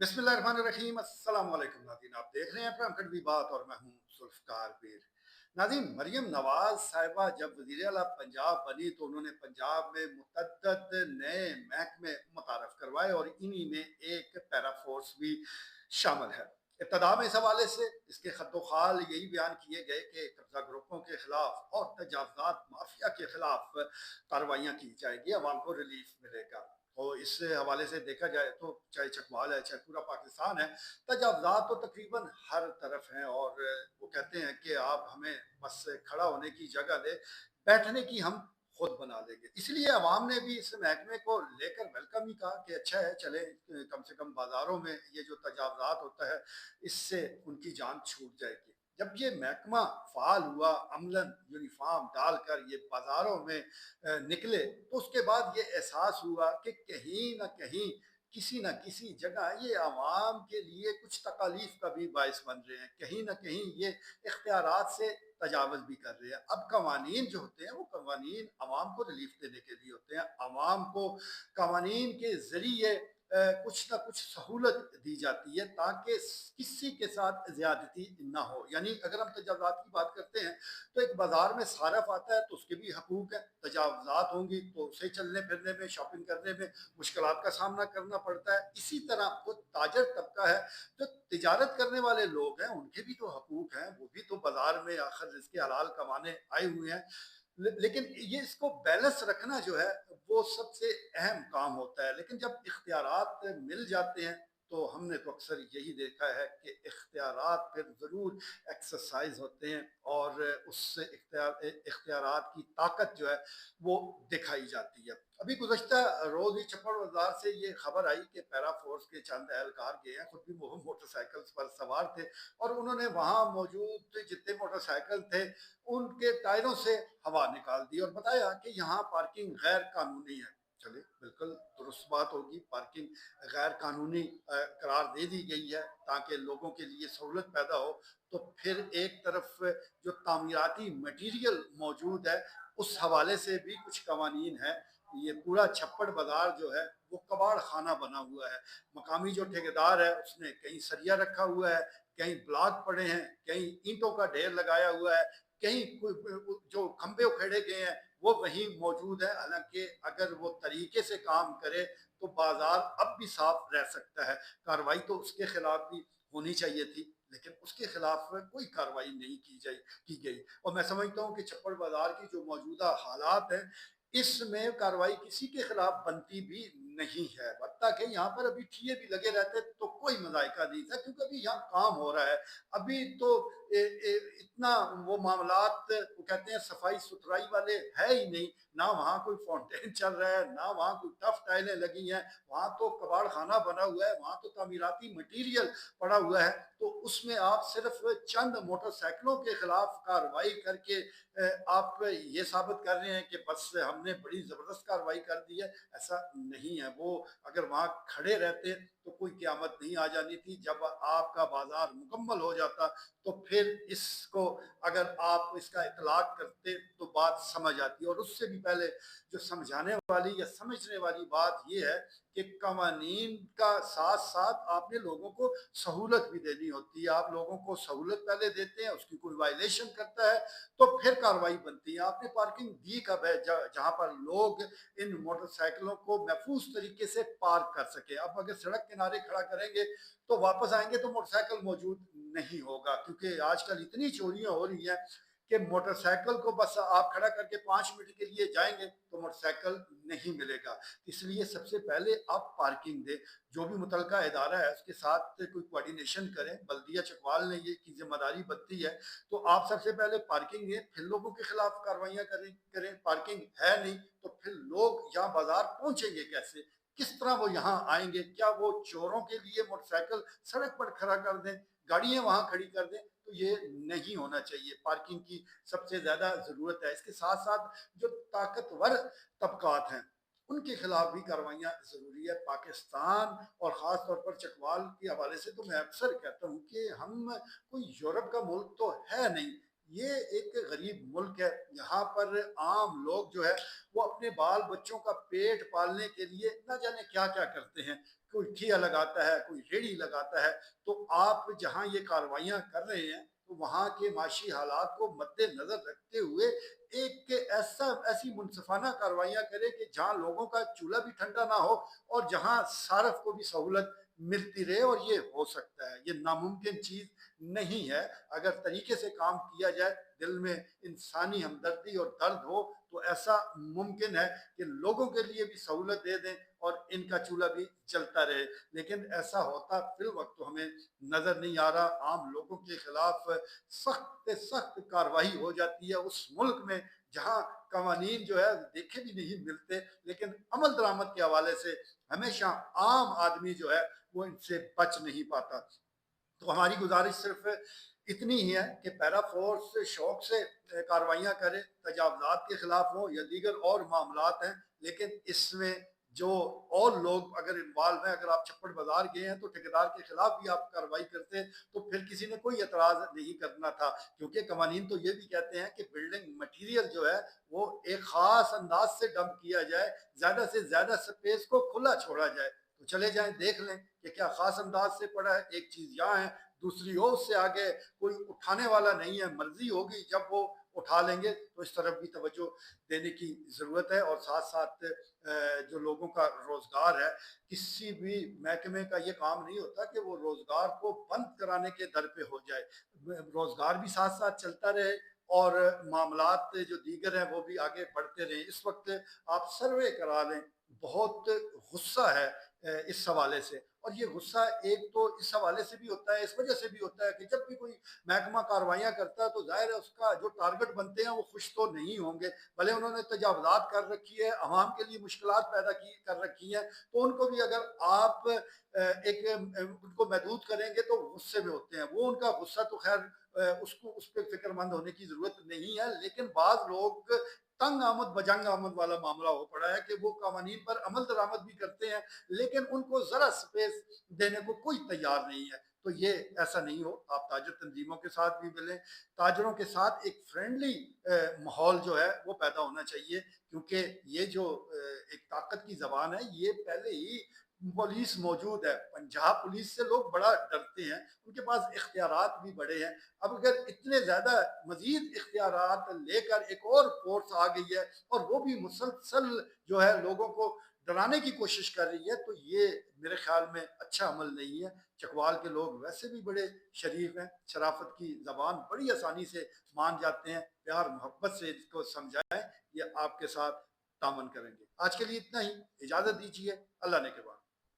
बिस्मिल्लाहिर्रहमानिर्रहीम। अस्सलाम वालेकुम नाज़रीन, आप देख रहे हैं अपना कड़वी बात और मैं हूं जुल्फ़िकार पीर। नाज़रीन, मरियम नवाज साहिबा जब वज़ीर आला पंजाब बनी तो उन्होंने पंजाब में मुतअद्दिद नए महकमे मुतारफ़ करवाए और इन्हीं में एक पैरा फोर्स भी शामिल है। इब्तदा में इस हवाले से इसके खद्दोखाल यही बयान किए गए कि कब्जा ग्रुपों के खिलाफ और तजावज़ात माफिया के खिलाफ कार्रवाइयाँ की जाएगी, अवाम को रिलीफ मिलेगा। और इस हवाले से देखा जाए तो चाहे चकवाल है चाहे पूरा पाकिस्तान है, तजावज़ात तो तकरीबन हर तरफ हैं। और वो कहते हैं कि आप हमें बस खड़ा होने की जगह दे, बैठने की हम खुद बना देंगे। इसलिए अवाम ने भी इस महकमे को लेकर वेलकम ही कहा कि अच्छा है, चले कम से कम बाज़ारों में ये जो तजावज़ात होता है इससे उनकी जान छूट जाएगी। जब ये महकमा फ़ाल हुआ, अमलन यूनिफ़ॉर्म डालकर ये बाज़ारों में निकले, तो उसके बाद ये एहसास हुआ कि कहीं न कहीं किसी न किसी जगह ये आवाम के लिए कुछ तकालीफ का भी बायस बन रहे हैं, कहीं न कहीं ये इख्तियारात से तजावज़ भी कर रहे हैं। अब कवानीन जो होते हैं वो कवानीन आवाम को रिलीफ देने के लिए होते हैं। आवाम को कवानीन के ज़रिए कुछ ना कुछ सहूलत दी जाती है ताकि किसी के साथ ज़्यादती ना हो। यानी अगर हम तजावज़ात की बात करते हैं तो एक बाजार में सारफ आता है तो उसके भी हकूक है, तजावज़ात होंगी तो उसे चलने फिरने में, शॉपिंग करने में मुश्किलात का सामना करना पड़ता है। इसी तरह वो ताजर तबका है, जो तिजारत करने वाले लोग हैं, उनके भी तो हकूक हैं, वो भी तो बाजार में आखिर रिज़्क़ हलाल कमाने आए हुए हैं। लेकिन ये इसको बैलेंस रखना जो है वो सबसे अहम काम होता है। लेकिन जब इख्तियारात मिल जाते हैं तो हमने तो अक्सर यही देखा है कि इख्तियारात फिर ज़रूर एक्सरसाइज होते हैं और उससे इख्तियारात की ताकत जो है वो दिखाई जाती है। अभी गुज़श्ता रोज़ ही छप्पड़ बाज़ार से ये खबर आई कि पैरा फोर्स के चंद एहलकार गए हैं, खुद भी वो मोटरसाइकिल पर सवार थे और उन्होंने वहाँ मौजूद जितने मोटरसाइकिल थे उनके टायरों से हवा निकाल दी और बताया कि यहाँ पार्किंग गैर कानूनी है। चले, बिल्कुल दुरुस्त बात होगी, पार्किंग गैर कानूनी करार दे दी गई है ताकि लोगों के लिए सहूलत पैदा हो। तो फिर एक तरफ जो तामीराती मटीरियल मौजूद है उस हवाले से भी कुछ कवानीन है। ये पूरा छप्पड़ बाजार जो है वो कबाड़ खाना बना हुआ है। मकामी जो ठेकेदार है उसने कहीं सरिया रखा हुआ है, कहीं ब्लॉक पड़े हैं, कहीं ईंटों का ढेर लगाया हुआ है, कहीं जो खंबे उखेड़े गए हैं वो वहीं मौजूद है। हालांकि अगर वो तरीके से काम करे तो बाजार अब भी साफ रह सकता है। कार्रवाई तो उसके खिलाफ भी होनी चाहिए थी, लेकिन उसके खिलाफ कोई कार्रवाई नहीं की गई। और मैं समझता हूँ कि छप्पड़ बाजार की जो मौजूदा हालात हैं इसमें कार्रवाई किसी के खिलाफ बनती भी नहीं है। हत्ता कि यहाँ पर अभी ठिये भी लगे रहते तो कोई मज़ायका नहीं था, क्योंकि अभी यहाँ काम हो रहा है। अभी तो इतना वो मामलात वो कहते हैं सफाई सुथराई वाले है ही नहीं। ना वहाँ कोई फाउंटेन चल रहा है, ना वहाँ कोई टफ टाइलें लगी हैं, वहाँ तो कबाड़ खाना बना हुआ है, वहाँ तो तामीराती मटीरियल पड़ा हुआ है। तो उसमें आप सिर्फ चंद मोटरसाइकिलों के खिलाफ कार्रवाई करके आप ये साबित कर रहे हैं कि बस हमने बड़ी ज़बरदस्त कार्रवाई कर दी है। ऐसा नहीं है। वो अगर वहाँ खड़े रहते तो कोई क़यामत नहीं आ जानी थी। जब आपका बाज़ार मुकम्मल हो जाता तो फिर इसको अगर आप इसका इतलाक़ करते तो बात समझ आती। और उससे भी पहले जो समझाने वाली या समझने वाली बात ये है कि कवानीन का साथ-साथ आपने लोगों को सहूलत भी देनी होती है। आप लोगों को सहूलत पहले देते हैं, उसकी कोई वायलेशन करता है तो फिर कार्रवाई बनती है। आपने पार्किंग दी कब है जहाँ पर लोग इन मोटरसाइकिलों को महफूज तरीके से पार्क कर सके। अब अगर सड़क किनारे खड़ा करेंगे तो वापस आएंगे तो मोटरसाइकिल मौजूद नहीं होगा, क्योंकि आजकल इतनी चोरियां हो रही हैं कि मोटरसाइकिल को बस आप खड़ा करके 5 मिनट के लिए जाएंगे तो मोटरसाइकिल नहीं मिलेगा। इसलिए सबसे पहले आप पार्किंग दें। जो भी मुतलका इदारा है उसके साथ कोई कोऑर्डिनेशन करें। बल्दिया चकवाल ने ये की जिम्मेदारी बनती है। तो आप सबसे पहले पार्किंग दें, फिर लोगों के खिलाफ कार्रवाइयाँ करें। पार्किंग है नहीं तो फिर लोग यहाँ बाजार पहुंचेंगे कैसे? किस तरह वो यहाँ आएंगे? क्या वो चोरों के लिए मोटरसाइकिल सड़क पर खड़ा कर दें, गाड़ियां वहां खड़ी कर दें? तो ये नहीं होना चाहिए। पार्किंग की सबसे ज्यादा जरूरत है। इसके साथ साथ जो ताकतवर तबकात हैं उनके खिलाफ भी कार्रवाइयाँ जरूरी है। पाकिस्तान और ख़ास तौर पर चकवाल के हवाले से तो मैं अक्सर कहता हूँ कि हम कोई यूरोप का मुल्क तो है नहीं, ये एक गरीब मुल्क है। यहाँ पर आम लोग जो है वो अपने बाल बच्चों का पेट पालने के लिए न जाने क्या क्या करते हैं। کوئی ٹھیہ لگاتا ہے، کوئی ریڑھی لگاتا ہے، تو آپ جہاں یہ کارروائیاں کر رہے ہیں تو وہاں کے معاشی حالات کو مد نظر رکھتے ہوئے ایک ایسی منصفانہ کارروائیاں کرے کہ جہاں لوگوں کا چولہا بھی ٹھنڈا نہ ہو اور جہاں صارف کو بھی سہولت ملتی رہے، اور یہ ہو سکتا ہے، یہ ناممکن چیز نہیں ہے۔ اگر طریقے سے کام کیا جائے، دل میں انسانی ہمدردی اور درد ہو، تو ایسا ممکن ہے کہ لوگوں کے لیے بھی سہولت دے دیں اور ان کا چولہا بھی چلتا رہے۔ لیکن ایسا ہوتا فی الوقت تو ہمیں نظر نہیں آ رہا۔ عام لوگوں کے خلاف سخت سخت کارروائی ہو جاتی ہے اس ملک میں جہاں قوانین جو ہے دیکھے بھی نہیں ملتے، لیکن عمل درآمد کے حوالے سے ہمیشہ عام آدمی جو ہے وہ ان سے بچ نہیں پاتا۔ تو ہماری گزارش صرف اتنی ہی ہے کہ پیرا فورس شوق سے کارروائیاں کرے، تجاوزات کے خلاف ہوں یا دیگر اور معاملات ہیں، لیکن اس میں جو اور لوگ اگر انوالو ہیں، اگر آپ چھپڑ بازار گئے ہیں تو ٹھیکیدار کے خلاف بھی آپ کارروائی کرتے تو پھر کسی نے کوئی اعتراض نہیں کرنا تھا، کیونکہ قوانین تو یہ بھی کہتے ہیں کہ بلڈنگ مٹیریل جو ہے وہ ایک خاص انداز سے ڈمپ کیا جائے، زیادہ سے زیادہ سپیس کو کھلا چھوڑا جائے۔ تو چلے جائیں دیکھ لیں کہ کیا خاص انداز سے پڑا ہے۔ ایک چیز یہاں ہے، دوسری اور اس سے آگے کوئی اٹھانے والا نہیں ہے، مرضی ہوگی جب وہ اٹھا لیں گے، تو اس طرف بھی توجہ دینے کی ضرورت ہے۔ اور ساتھ ساتھ جو لوگوں کا روزگار ہے، کسی بھی محکمے کا یہ کام نہیں ہوتا کہ وہ روزگار کو بند کرانے کے در پہ ہو جائے، روزگار بھی ساتھ ساتھ چلتا رہے اور معاملات جو دیگر ہیں وہ بھی آگے بڑھتے رہیں۔ اس وقت آپ سروے کرا لیں، بہت غصہ ہے اس حوالے سے، اور یہ غصہ ایک تو اس حوالے سے بھی ہوتا ہے، اس وجہ سے بھی ہوتا ہے کہ جب بھی کوئی محکمہ کارروائیاں کرتا ہے تو ظاہر ہے اس کا جو ٹارگٹ بنتے ہیں وہ خوش تو نہیں ہوں گے، بھلے انہوں نے تجاوزات کر رکھی ہے، عوام کے لیے مشکلات پیدا کر رکھی ہیں، تو ان کو بھی اگر آپ ان کو محدود کریں گے تو غصے میں ہوتے ہیں۔ وہ ان کا غصہ تو خیر اس پہ فکر مند ہونے کی ضرورت نہیں ہے، لیکن بعض لوگ تنگ آمد بجنگ آمد والا معاملہ ہو پڑا ہے کہ وہ قوانین پر عمل درآمد بھی کرتے ہیں لیکن ان کو ذرا سپیس دینے کو کوئی تیار نہیں ہے۔ تو یہ ایسا نہیں ہو، آپ تاجر تنظیموں کے ساتھ بھی ملیں، تاجروں کے ساتھ ایک فرینڈلی ماحول جو ہے وہ پیدا ہونا چاہیے، کیونکہ یہ جو ایک طاقت کی زبان ہے، یہ پہلے ہی پولیس موجود ہے، پنجاب پولیس سے لوگ بڑا ڈرتے ہیں، ان کے پاس اختیارات بھی بڑے ہیں۔ اب اگر اتنے زیادہ مزید اختیارات لے کر ایک اور فورس آ گئی ہے اور وہ بھی مسلسل جو ہے لوگوں کو ڈرانے کی کوشش کر رہی ہے، تو یہ میرے خیال میں اچھا عمل نہیں ہے۔ چکوال کے لوگ ویسے بھی بڑے شریف ہیں، شرافت کی زبان بڑی آسانی سے مان جاتے ہیں، پیار محبت سے اس کو سمجھائیں، یہ آپ کے ساتھ تعاون کریں گے۔ آج کے لیے اتنا ہی، اجازت دیجیے، اللہ نے کے بعد۔